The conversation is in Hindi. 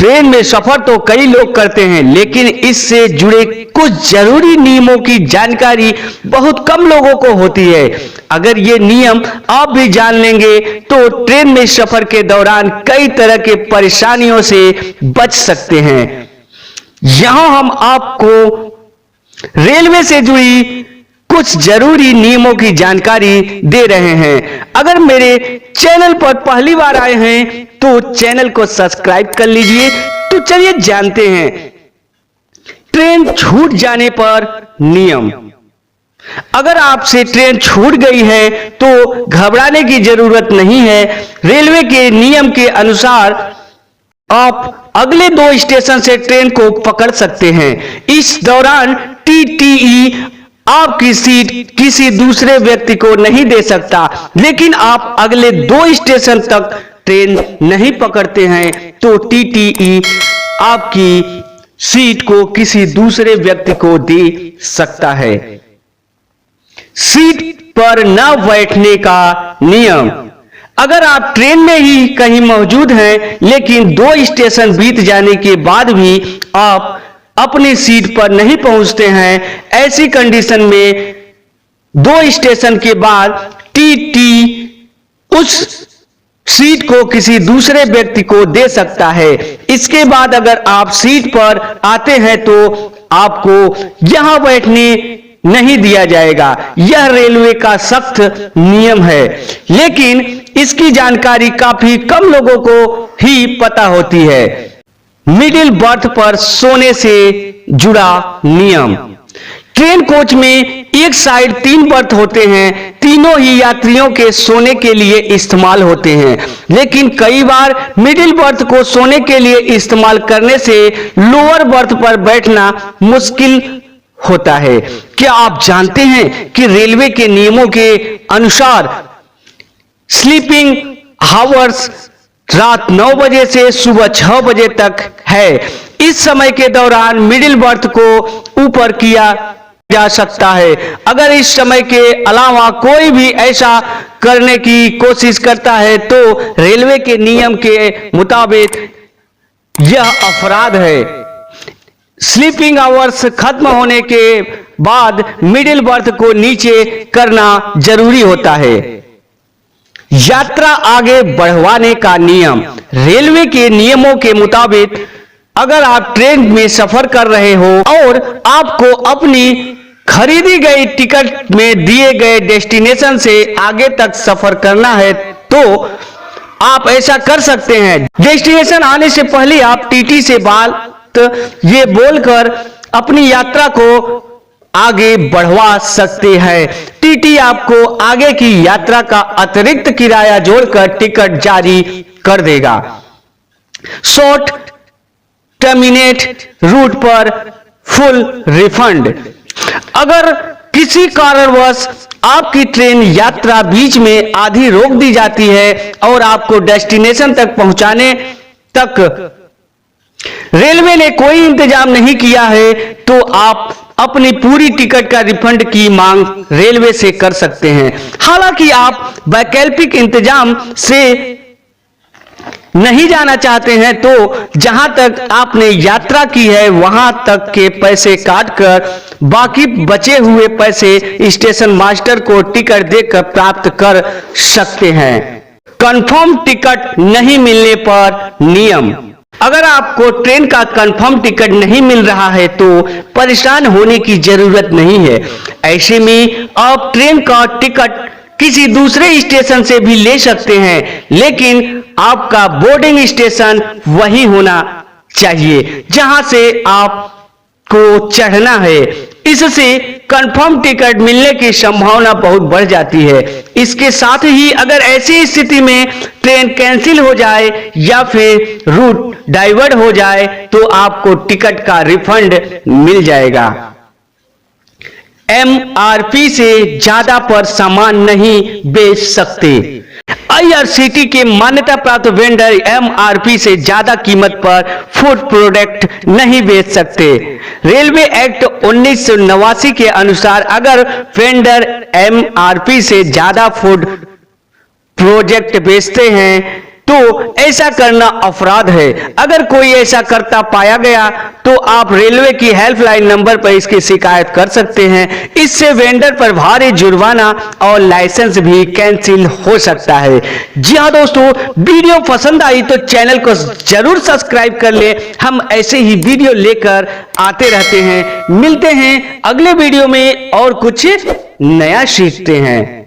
ट्रेन में सफर तो कई लोग करते हैं, लेकिन इससे जुड़े कुछ जरूरी नियमों की जानकारी बहुत कम लोगों को होती है। अगर ये नियम आप भी जान लेंगे तो ट्रेन में सफर के दौरान कई तरह के परेशानियों से बच सकते हैं। यहां हम आपको रेलवे से जुड़ी कुछ जरूरी नियमों की जानकारी दे रहे हैं। अगर मेरे चैनल पर पहली बार आए हैं तो चैनल को सब्सक्राइब कर लीजिए। तो चलिए जानते हैं ट्रेन छूट जाने पर नियम। अगर आपसे ट्रेन छूट गई है तो घबराने की जरूरत नहीं है। रेलवे के नियम के अनुसार आप अगले 2 स्टेशन से ट्रेन को पकड़ सकते हैं। इस दौरान टीटीई आपकी सीट किसी दूसरे व्यक्ति को नहीं दे सकता, लेकिन आप अगले 2 स्टेशन तक ट्रेन नहीं पकड़ते हैं तो टीटीई आपकी सीट को किसी दूसरे व्यक्ति को दे सकता है। सीट पर न बैठने का नियम। अगर आप ट्रेन में ही कहीं मौजूद हैं लेकिन 2 स्टेशन बीत जाने के बाद भी आप अपनी सीट पर नहीं पहुंचते हैं, ऐसी कंडीशन में 2 स्टेशन के बाद टीटी उस सीट को किसी दूसरे व्यक्ति को दे सकता है। इसके बाद अगर आप सीट पर आते हैं तो आपको यहां बैठने नहीं दिया जाएगा। यह रेलवे का सख्त नियम है, लेकिन इसकी जानकारी काफी कम लोगों को ही पता होती है। मिडिल बर्थ पर सोने से जुड़ा नियम। ट्रेन कोच में एक साइड 3 बर्थ होते हैं। तीनों ही यात्रियों के सोने के लिए इस्तेमाल होते हैं, लेकिन कई बार मिडिल बर्थ को सोने के लिए इस्तेमाल करने से लोअर बर्थ पर बैठना मुश्किल होता है। क्या आप जानते हैं कि रेलवे के नियमों के अनुसार स्लीपिंग आवर्स रात 9 बजे से सुबह 6 बजे तक है। इस समय के दौरान मिडिल बर्थ को ऊपर किया जा सकता है। अगर इस समय के अलावा कोई भी ऐसा करने की कोशिश करता है तो रेलवे के नियम के मुताबिक यह अपराध है। स्लीपिंग आवर्स खत्म होने के बाद मिडिल बर्थ को नीचे करना जरूरी होता है। यात्रा आगे बढ़वाने का नियम। रेलवे के नियमों के मुताबिक अगर आप ट्रेन में सफर कर रहे हो और आपको अपनी खरीदी गई टिकट में दिए गए डेस्टिनेशन से आगे तक सफर करना है तो आप ऐसा कर सकते हैं। डेस्टिनेशन आने से पहले आप टीटी से बात ये बोलकर अपनी यात्रा को आगे बढ़वा सकते हैं। टीटी आपको आगे की यात्रा का अतिरिक्त किराया जोड़कर टिकट जारी कर देगा। शॉर्ट टर्मिनेट रूट पर फुल रिफंड। अगर किसी कारणवश आपकी ट्रेन यात्रा बीच में आधी रोक दी जाती है और आपको डेस्टिनेशन तक पहुंचाने तक रेलवे ने कोई इंतजाम नहीं किया है तो आप अपनी पूरी टिकट का रिफंड की मांग रेलवे से कर सकते हैं। हालांकि आप वैकल्पिक इंतजाम से नहीं जाना चाहते हैं तो जहां तक आपने यात्रा की है वहां तक के पैसे काटकर बाकी बचे हुए पैसे स्टेशन मास्टर को टिकट देकर प्राप्त कर सकते हैं। कंफर्म टिकट नहीं मिलने पर नियम। अगर आपको ट्रेन का कंफर्म टिकट नहीं मिल रहा है तो परेशान होने की जरूरत नहीं है। ऐसे में आप ट्रेन का टिकट किसी दूसरे स्टेशन से भी ले सकते हैं, लेकिन आपका बोर्डिंग स्टेशन वही होना चाहिए जहां से आपको चढ़ना है। इससे कंफर्म टिकट मिलने की संभावना बहुत बढ़ जाती है। इसके साथ ही अगर ऐसी स्थिति में ट्रेन कैंसिल हो जाए या फिर रूट डाइवर्ट हो जाए तो आपको टिकट का रिफंड मिल जाएगा। एमआरपी से ज्यादा पर सामान नहीं बेच सकते। आईआरसीटी के मान्यता प्राप्त वेंडर एमआरपी से ज्यादा कीमत पर फूड प्रोडक्ट नहीं बेच सकते। रेलवे एक्ट 1989 के अनुसार अगर वेंडर एमआरपी से ज्यादा फूड प्रोडक्ट बेचते हैं तो ऐसा करना अपराध है। अगर कोई ऐसा करता पाया गया तो आप रेलवे की हेल्पलाइन नंबर पर इसकी शिकायत कर सकते हैं। इससे वेंडर पर भारी जुर्माना और लाइसेंस भी कैंसिल हो सकता है। जी हाँ दोस्तों, वीडियो पसंद आई तो चैनल को जरूर सब्सक्राइब कर ले। हम ऐसे ही वीडियो लेकर आते रहते हैं। मिलते हैं अगले वीडियो में और कुछ नया सीखते हैं।